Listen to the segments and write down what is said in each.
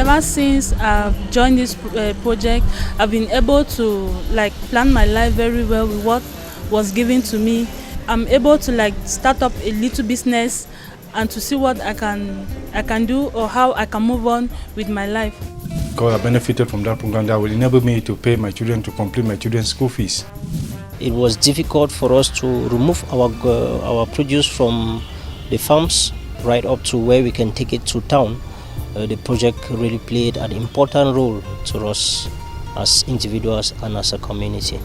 ever since I've joined this project, I've been able to plan my life very well with what was given to me. I'm able to start up a little business and to see what I can do or how I can move on with my life. God, I benefited from that program that will enable me to pay my children, to complete my children's school fees. It was difficult for us to remove our produce from the farms right up to where we can take it to town. The project really played an important role to us as individuals and as a community.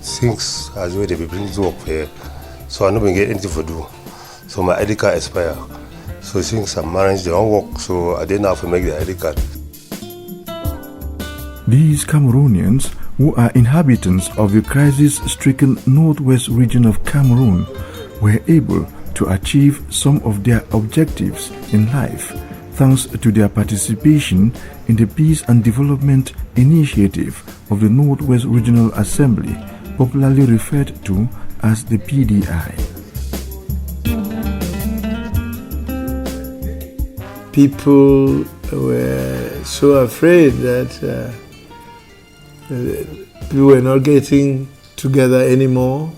Things as well they bring to work here, so I don't get anything for do. So my ID card expire. So since I'm married, they don't work, so I didn't have to make the ID card. These Cameroonians, who are inhabitants of the crisis-stricken northwest region of Cameroon, were able to achieve some of their objectives in life thanks to their participation in the Peace and Development Initiative of the Northwest Regional Assembly, popularly referred to as the PDI. People were so afraid that people were not getting together anymore.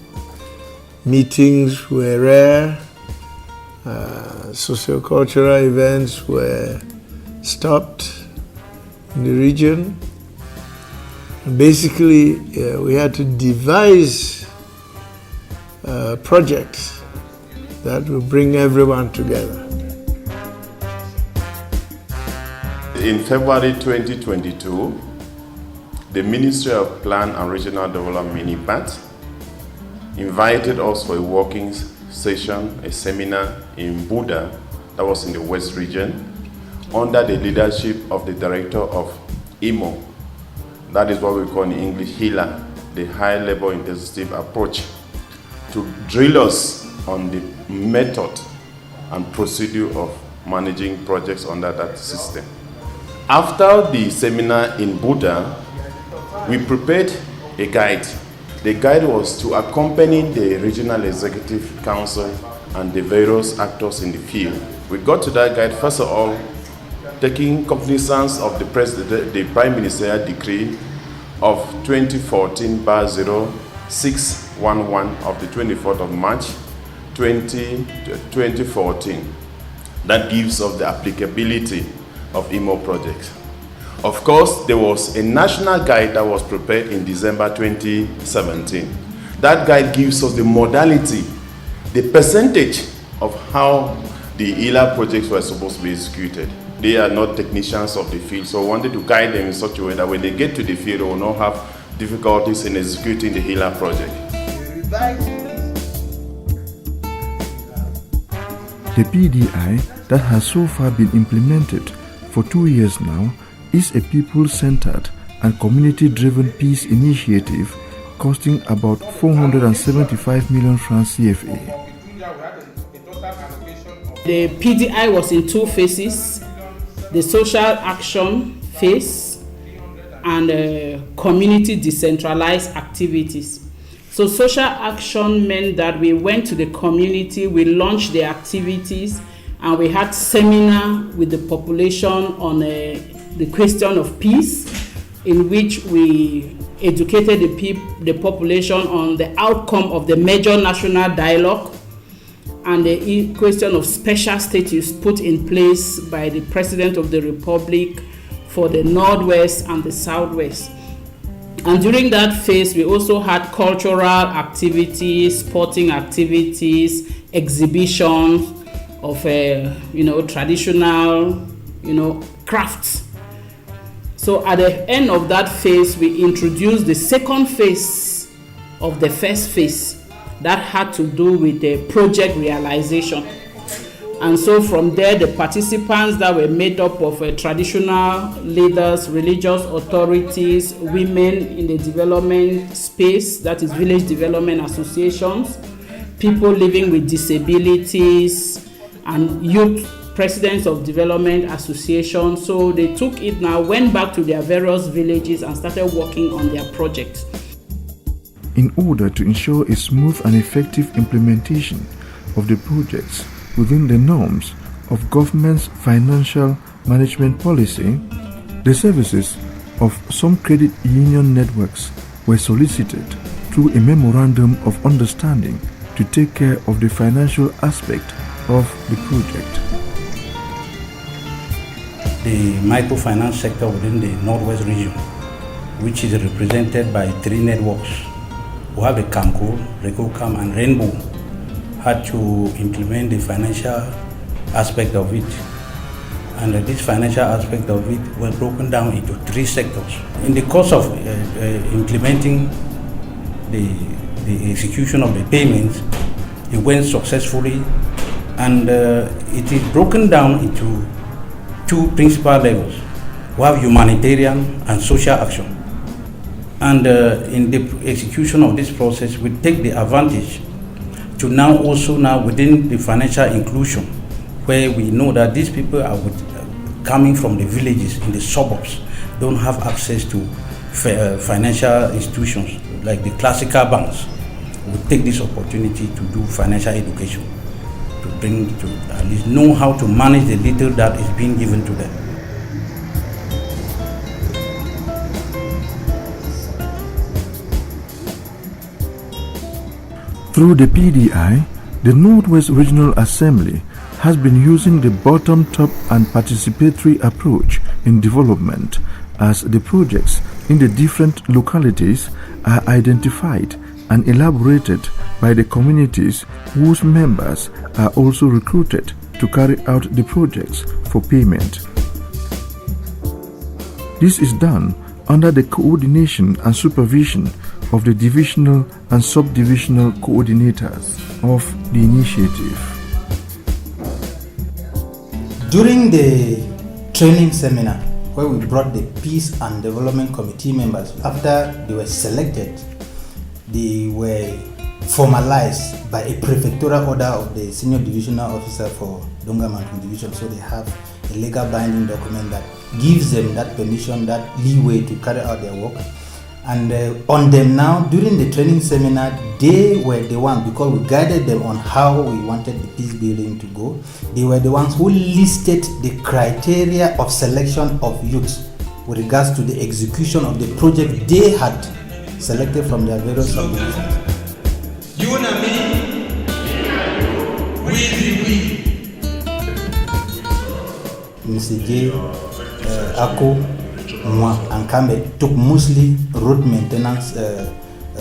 Meetings were rare. Socio-cultural events were stopped in the region. Basically, we had to devise projects that will bring everyone together. In February 2022, the Ministry of Plan and Regional Development, MINIPAT, invited us for a working session, a seminar in Buda, that was in the West region, under the leadership of the director of IMO. That is what we call in English HILA, the High Level Intensive Approach, to drill us on the method and procedure of managing projects under that system. After the seminar in Buda, we prepared a guide. The guide was to accompany the Regional Executive Council and the various actors in the field. We got to that guide, first of all, taking cognizance of the Prime Ministerial Decree of 2014/0611 of the 24th of March 2014. That gives us the applicability of IMO projects. Of course, there was a national guide that was prepared in December 2017. That guide gives us the modality, the percentage of how the ILA projects were supposed to be executed. They are not technicians of the field, so I wanted to guide them in such a way that when they get to the field, they will not have difficulties in executing the ILA project. The PDI that has so far been implemented for 2 years now is a people-centered and community-driven peace initiative costing about 475 million francs CFA. The PDI was in two phases, the social action phase and community decentralized activities. So social action meant that we went to the community, we launched the activities, and we had seminar with the population on the question of peace, in which we educated the population on the outcome of the major national dialogue and the question of special status put in place by the President of the Republic for the Northwest and the Southwest. And during that phase, we also had cultural activities, sporting activities, exhibitions of traditional crafts. So at the end of that phase, we introduced the second phase of the first phase that had to do with the project realization. And so from there, the participants that were made up of traditional leaders, religious authorities, women in the development space, that is village development associations, people living with disabilities, and youth presidents of development associations. So they took it now, went back to their various villages and started working on their projects. In order to ensure a smooth and effective implementation of the projects within the norms of government's financial management policy, the services of some credit union networks were solicited through a memorandum of understanding to take care of the financial aspect of the project. The microfinance sector within the Northwest region, which is represented by 3 networks. We have the CAMCO, RECOCAM and Rainbow, had to implement the financial aspect of it. And this financial aspect of it was broken down into 3 sectors. In the course of implementing the execution of the payments, it went successfully, and it is broken down into 2 principal levels. We have humanitarian and social action. And in the execution of this process, we take the advantage to now within the financial inclusion, where we know that these people are coming from the villages in the suburbs, don't have access to financial institutions like the classical banks. We take this opportunity to do financial education, to bring to at least know how to manage the little that is being given to them. Through the PDI, the Northwest Regional Assembly has been using the bottom-top and participatory approach in development, as the projects in the different localities are identified and elaborated by the communities, whose members are also recruited to carry out the projects for payment. This is done under the coordination and supervision of the divisional and subdivisional coordinators of the initiative. During the training seminar, where we brought the Peace and Development Committee members, after they were selected, they were formalized by a prefectural order of the senior divisional officer for Donga Mountain Division. So they have a legal binding document that gives them that permission, that leeway to carry out their work. And on them now, during the training seminar, they were the ones, because we guided them on how we wanted the peace building to go, they were the ones who listed the criteria of selection of youths with regards to the execution of the project they had selected from their various subdivisions. You and me, Mr. J, Ako, Mwa, and Kambe took mostly road maintenance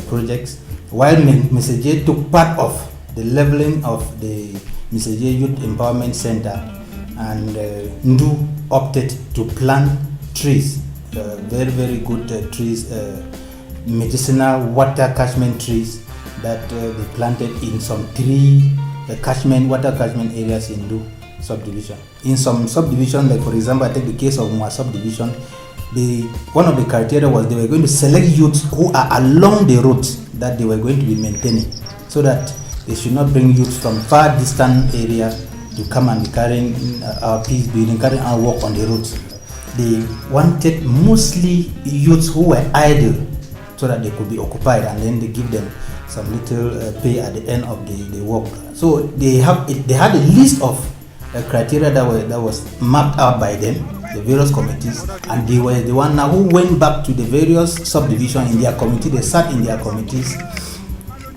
projects, while Mr. J took part of the leveling of the Mr. J Youth Empowerment Center, and Ndu opted to plant trees, very good trees, medicinal water catchment trees that they planted in some 3 water catchment areas in Ndu subdivision. In some subdivision, like for example, I take the case of Mwa subdivision, one of the criteria was they were going to select youths who are along the roads that they were going to be maintaining, so that they should not bring youths from far distant area to come and be carrying our peace building, carrying our work on the roads. They wanted mostly youths who were idle, so that they could be occupied, and then they give them some little pay at the end of the work. So they had a list of criteria that was mapped out by them, the various committees, and they were the one now who went back to the various subdivisions in their committee. They sat in their committees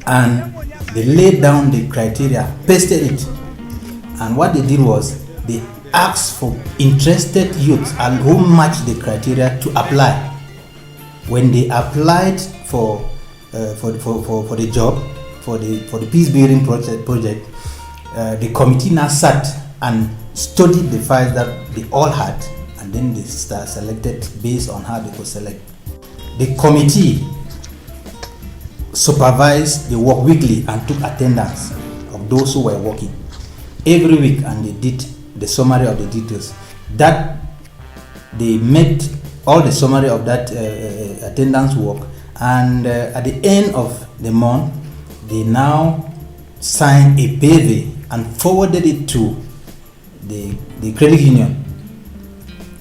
and they laid down the criteria, pasted it, and what they did was they asked for interested youths and who matched the criteria to apply. When they applied for the job, for the peace building project, the committee now sat and studied the files that they all had, and then they selected based on how they could select. The committee supervised the work weekly and took attendance of those who were working every week, and they did the summary of the details. That they made all the summary of that attendance work, and at the end of the month, they now signed a PV and forwarded it to the credit union.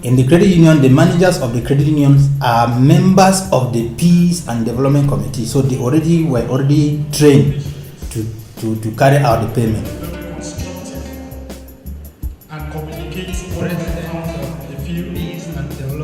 In the credit union, the managers of the credit unions are members of the Peace and Development Committee, so they were already trained to carry out the payment. And communicate to president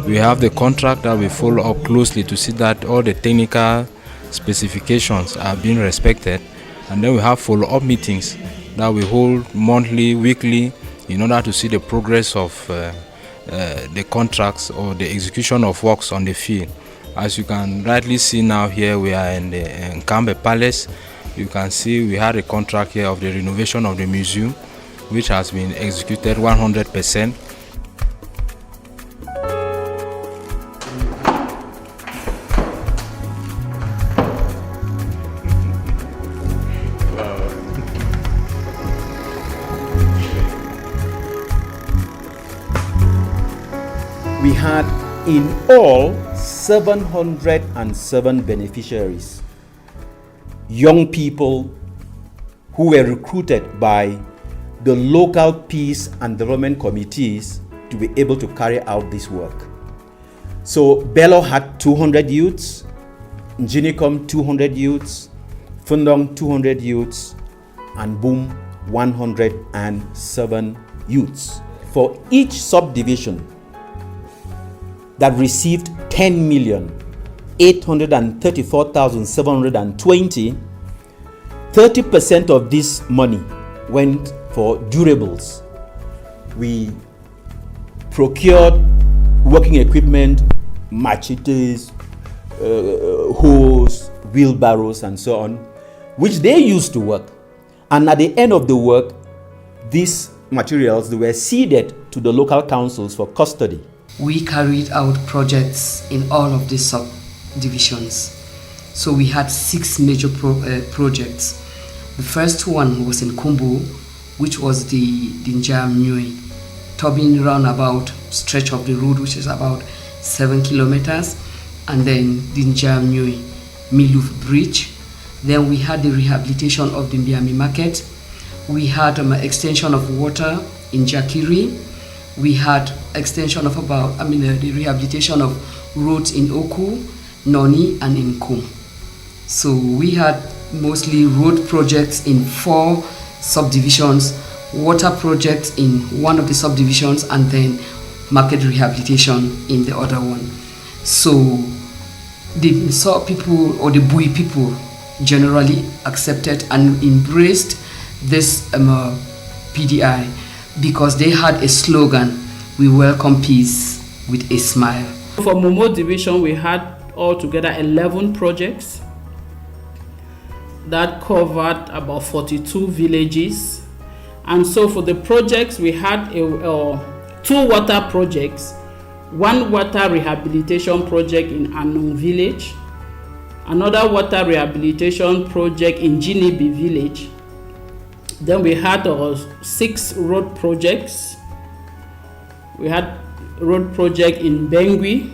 We have the contract that we follow up closely to see that all the technical specifications are being respected, and then we have follow-up meetings that we hold monthly, weekly, in order to see the progress of the contracts or the execution of works on the field. As you can rightly see now here, we are in the Nkambe Palace. You can see we had a contract here of the renovation of the museum, which has been executed 100%. We had in all 707 beneficiaries, young people who were recruited by the local peace and development committees to be able to carry out this work. So Bello had 200 youths, Njinikom 200 youths, Fundong 200 youths, and Boom 107 youths. For each subdivision that received 10,834,720, 30% of this money went for durables. We procured working equipment, machetes, hoes, wheelbarrows, and so on, which they used to work. And at the end of the work, these materials, they were ceded to the local councils for custody. We carried out projects in all of these subdivisions. So we had 6 major projects. The first one was in Kumbu, which was the Dinjamnui Tobin roundabout stretch of the road, which is about 7 kilometers, and then Dinjamnui Miluf Bridge. Then we had the rehabilitation of the Mbiami Market. We had an extension of water in Jakiri. We had extension of the rehabilitation of roads in Oku, Noni, and in Kum. So we had mostly road projects in 4 subdivisions, water projects in one of the subdivisions, and then market rehabilitation in the other one. So the Saw people or the Bui people generally accepted and embraced this PDI because they had a slogan, "We welcome peace with a smile." For Momo division, we had altogether 11 projects that covered about 42 villages. And so for the projects, we had 2 water projects, 1 water rehabilitation project in Anung village, another water rehabilitation project in Jinibi village. Then we had 6 road projects. We had road project in Bengui.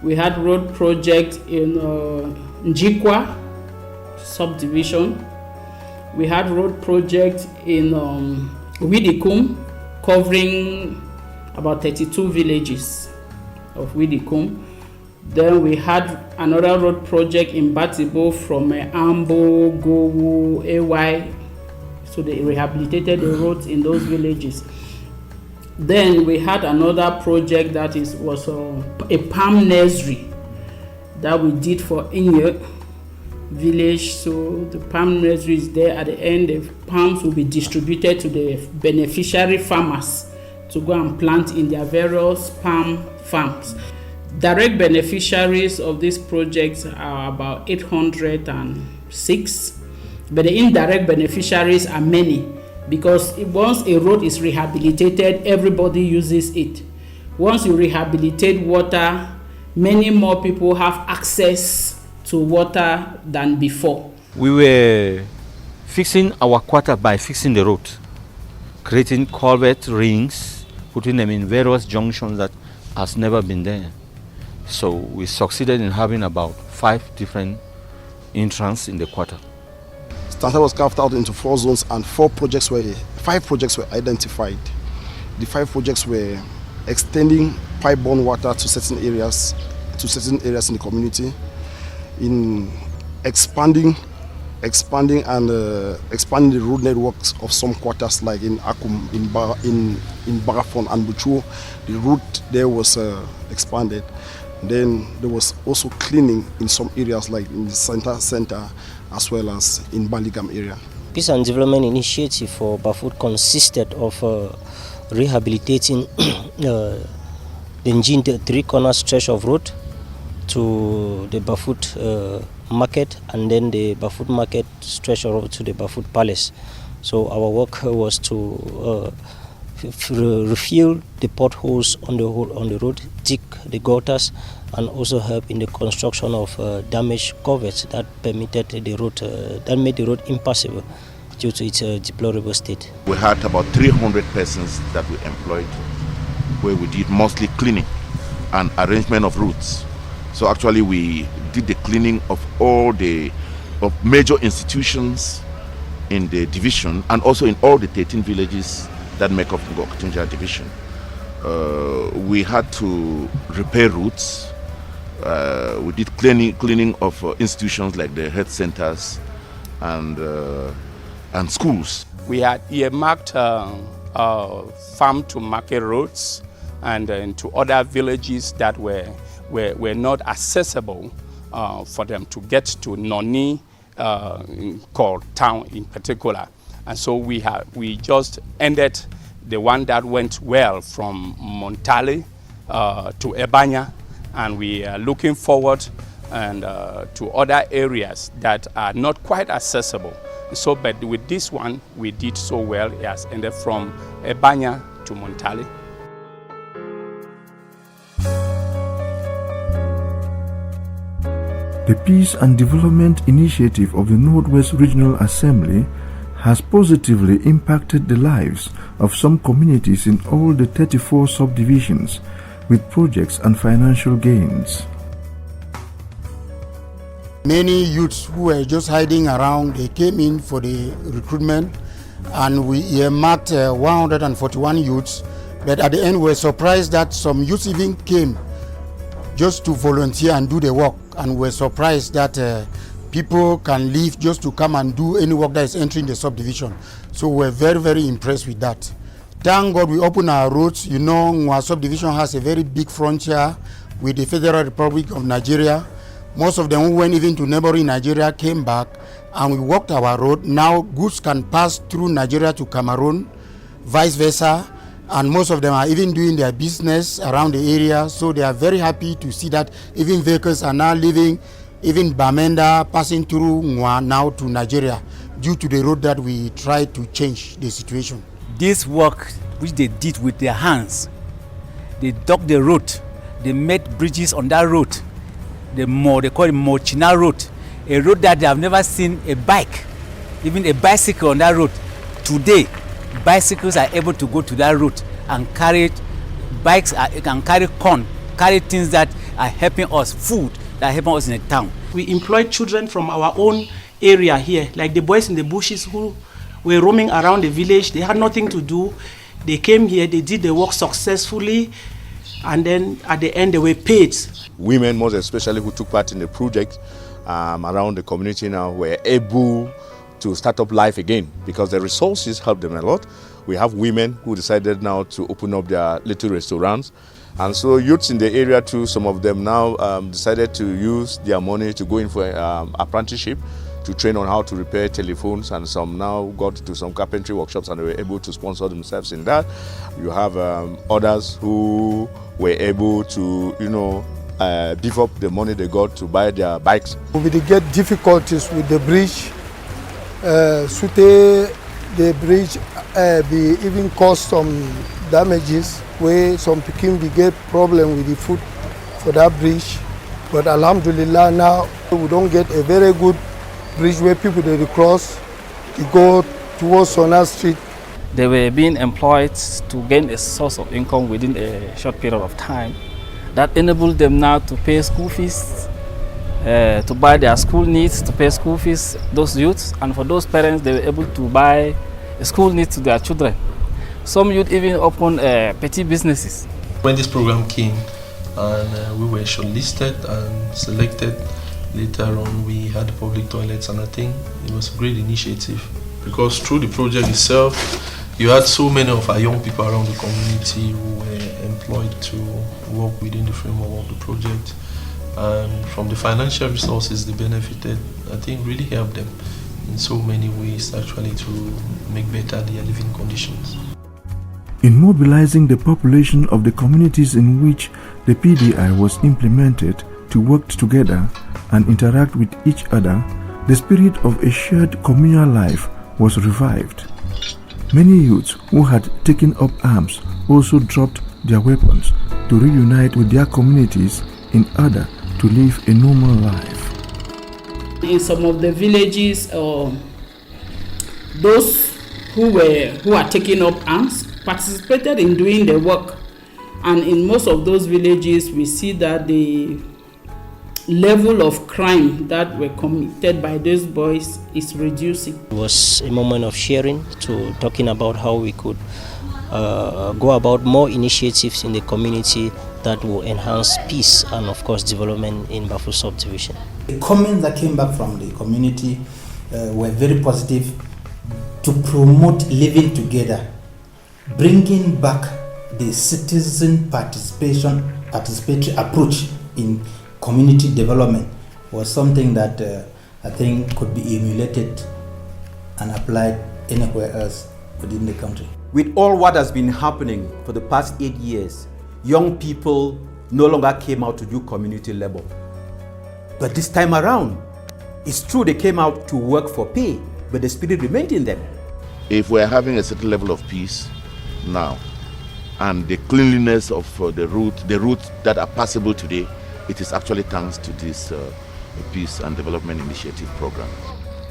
We had road project in Njikwa subdivision. We had road project in Widikum, covering about 32 villages of Widikum. Then we had another road project in Batibo from Ambo, Gowu, AY. So they rehabilitated the roads in those villages. Then we had another project that was a palm nursery that we did for Inye village. So the palm nursery is there. At the end, the palms will be distributed to the beneficiary farmers to go and plant in their various palm farms. Direct beneficiaries of these projects are about 806, but the indirect beneficiaries are many, because once a road is rehabilitated, everybody uses it. Once you rehabilitate water, many more people have access to water than before. We were fixing our quarter by fixing the road, creating culvert rings, putting them in various junctions that has never been there. So we succeeded in having about 5 different entrances in the quarter. Stanta was carved out into 4 zones, and 5 projects were identified. The 5 projects were extending pipe-borne water to certain areas in the community, in expanding expanding the road networks of some quarters like in Akum, in Barafon and Buchu. The route there was expanded. Then there was also cleaning in some areas like in the center as well as in Baligam area. Peace and Development Initiative for Bafut consisted of rehabilitating the Njin three-corner stretch of road to the Bafut market, and then the Bafut market stretch of road to the Bafut Palace. So our work was to refill the potholes on the road, dig the gutters, and also help in the construction of damaged culverts that made the road impassable due to its deplorable state. We had about 300 persons that we employed, where we did mostly cleaning and arrangement of routes. So actually we did the cleaning of all the major institutions in the division, and also in all the 13 villages that make up the Okatunja division. We had to repair routes. We did cleaning of institutions like the health centers and schools. We had earmarked farm to market roads and to other villages that were not accessible for them to get to Noni called town in particular. And so we just ended the one that went well from Montale to Ebanya, and we are looking forward to other areas that are not quite accessible. So, but with this one, we did so well. It has ended from Ebanya to Montale. The Peace and Development Initiative of the Northwest Regional Assembly has positively impacted the lives of some communities in all the 34 subdivisions with projects and financial gains. Many youths who were just hiding around, they came in for the recruitment, and we earmarked 141 youths, but at the end we were surprised that some youths even came just to volunteer and do the work, and we're surprised that people can leave just to come and do any work that is entering the subdivision. So we're very, very impressed with that. Thank God we open our roads. You know, our subdivision has a very big frontier with the Federal Republic of Nigeria. Most of them who went even to neighboring Nigeria came back, and we walked our road. Now goods can pass through Nigeria to Cameroon, vice versa, and most of them are even doing their business around the area. So they are very happy to see that even vehicles are now leaving, even Bamenda passing through Nwa now to Nigeria, due to the road that we try to change the situation. This work which they did with their hands, they dug the road, they made bridges on that road. They call it Mochina Road, a road that they have never seen a bike, even a bicycle on that road. Today, bicycles are able to go to that road and carry bikes, can carry corn, carry things that are helping us, food that are helping us in the town. We employ children from our own area here, like the boys in the bushes who were roaming around the village. They had nothing to do. They came here, they did the work successfully, and then at the end they were paid. Women, most especially, who took part in the project around the community now, were able to start up life again because the resources helped them a lot. We have women who decided now to open up their little restaurants. And so youths in the area too, some of them now decided to use their money to go in for apprenticeship to train on how to repair telephones, and some now got to some carpentry workshops and they were able to sponsor themselves in that. You have others who were able to, beef up the money they got to buy their bikes. We did get difficulties with the bridge. The bridge be even caused some damages where some people we get problem with the foot for that bridge. But alhamdulillah, now we don't get a very good bridge where people they cross to go towards Sona Street. They were being employed to gain a source of income within a short period of time. That enabled them now to pay school fees, to buy their school needs, to pay school fees, those youths, and for those parents, they were able to buy school needs to their children. Some youth even open petty businesses. When this program came and we were shortlisted and selected, Later on, we had public toilets, and I think it was a great initiative because through the project itself, you had so many of our young people around the community who were employed to work within the framework of the project. And from the financial resources they benefited, I think really helped them in so many ways actually to make better their living conditions. In mobilizing the population of the communities in which the PDI was implemented to work together and interact with each other, the spirit of a shared communal life was revived. Many youths who had taken up arms also dropped their weapons to reunite with their communities in order to live a normal life. In some of the villages, those who are taking up arms participated in doing the work, and in most of those villages we see that the level of crime that were committed by those boys is reducing. It was a moment of sharing, to talking about how we could go about more initiatives in the community that will enhance peace and of course development in Bafut subdivision. The comments that came back from the community were very positive to promote living together, bringing back the citizen participatory approach in community development was something that I think could be emulated and applied anywhere else within the country. With all what has been happening for the past 8 years, young people no longer came out to do community labor. But this time around, it's true they came out to work for pay, but the spirit remained in them. If we're having a certain level of peace now, and the cleanliness of the routes that are passable today, it is actually thanks to this Peace and Development Initiative program.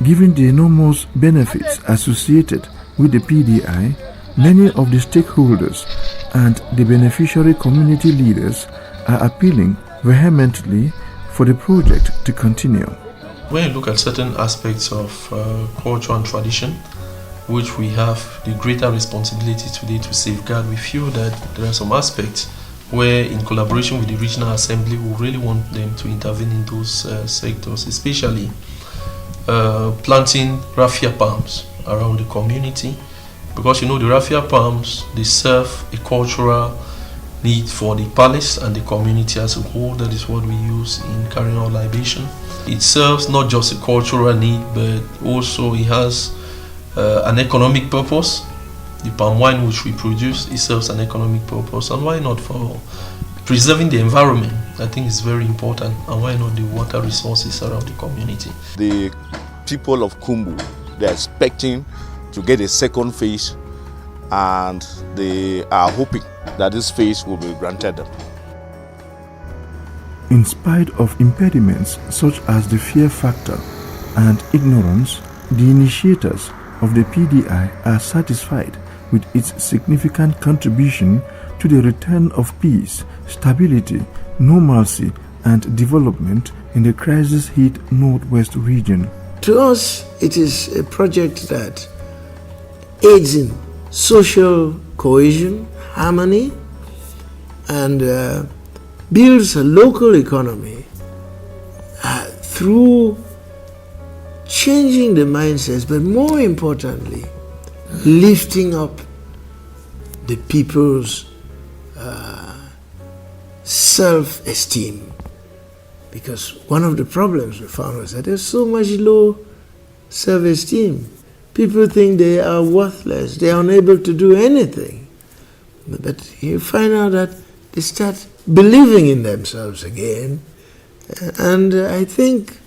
Given the enormous benefits associated with the PDI, many of the stakeholders and the beneficiary community leaders are appealing vehemently for the project to continue. When you look at certain aspects of culture and tradition, which we have the greater responsibility today to safeguard, we feel that there are some aspects where in collaboration with the regional assembly we really want them to intervene in those sectors, especially planting raffia palms around the community, because you know the raffia palms, they serve a cultural need for the palace and the community as a whole. That is what we use in carrying out libation. It serves not just a cultural need, but also it has an economic purpose. The palm wine which we produce, it serves an economic purpose, and why not for preserving the environment? I think it's very important, and why not the water resources around the community? The people of Kumbu, they're expecting to get a second phase, and they are hoping that this phase will be granted them. In spite of impediments such as the fear factor and ignorance, the initiators of the PDI are satisfied with its significant contribution to the return of peace, stability, normalcy, and development in the crisis-hit Northwest region. To us, it is a project that aids in social cohesion, harmony, and builds a local economy through changing the mindsets, but more importantly, lifting up the people's self-esteem. Because one of the problems we found was that there's so much low self-esteem. People think they are worthless, they are unable to do anything. But you find out that they start believing in themselves again. And I think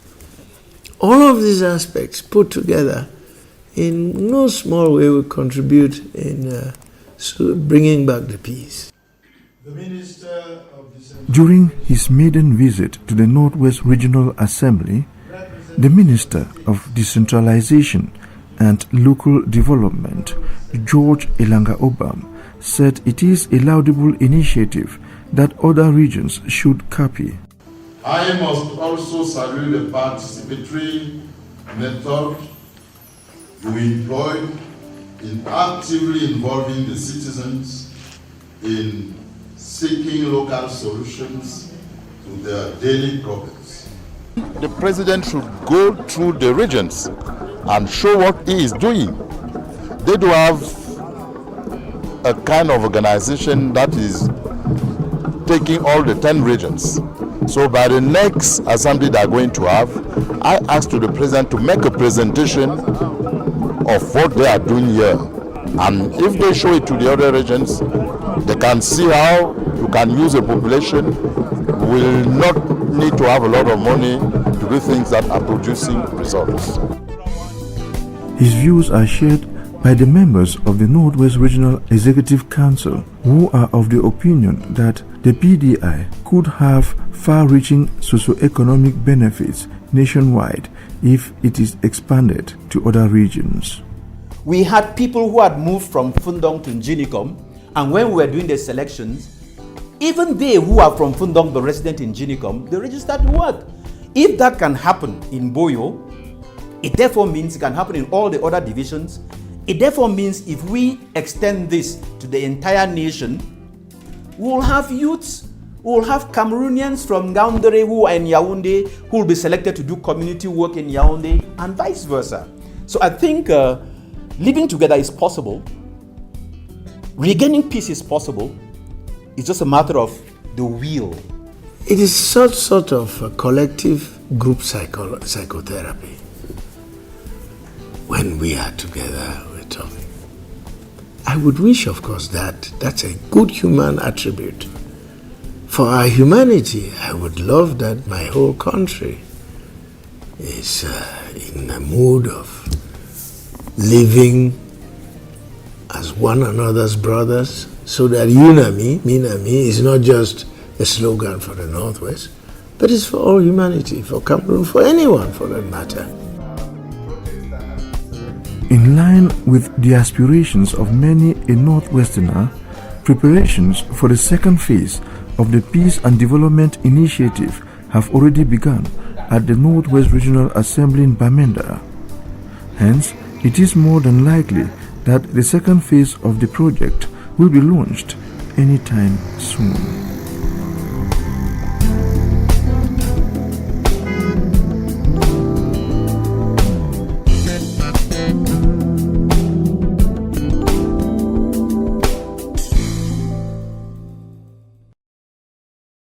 all of these aspects put together in no small way will contribute in bringing back the peace. During his maiden visit to the Northwest Regional Assembly, the Minister of Decentralization and Local Development, George Elanga Obam, said it is a laudable initiative that other regions should copy. I must also salute the participatory method you employed in actively involving the citizens in seeking local solutions to their daily problems. The president should go through the regions and show what he is doing. They do have a kind of organization that is taking all the 10 regions. So by the next assembly they are going to have, I asked the president to make a presentation of what they are doing here. And if they show it to the other regions, they can see how you can use a population will not need to have a lot of money to do things that are producing results. His views are shared by the members of the Northwest Regional Executive Council, who are of the opinion that the PDI could have far-reaching socio-economic benefits nationwide if it is expanded to other regions. We had people who had moved from Fundong to Njinikon, and when we were doing the selections, even they who are from Fundong but resident in Njinikon, they registered to work. If that can happen in Boyo, it therefore means it can happen in all the other divisions. It therefore means if we extend this to the entire nation, we will have youths, we will have Cameroonians from Ngaoundéré who are in Yaoundé, who will be selected to do community work in Yaoundé, and vice versa. So I think living together is possible. Regaining peace is possible. It's just a matter of the will. It is sort of a collective group psychotherapy. When we are together, we're talking. I would wish, of course, that's a good human attribute. For our humanity, I would love that my whole country is in a mood of living as one another's brothers, so that UNAMI, MINAMI, is not just a slogan for the Northwest, but it's for all humanity, for Cameroon, for anyone for that matter. In line with the aspirations of many a Northwesterner, preparations for the second phase of the Peace and Development Initiative have already begun at the Northwest Regional Assembly in Bamenda. Hence, it is more than likely that the second phase of the project will be launched anytime soon.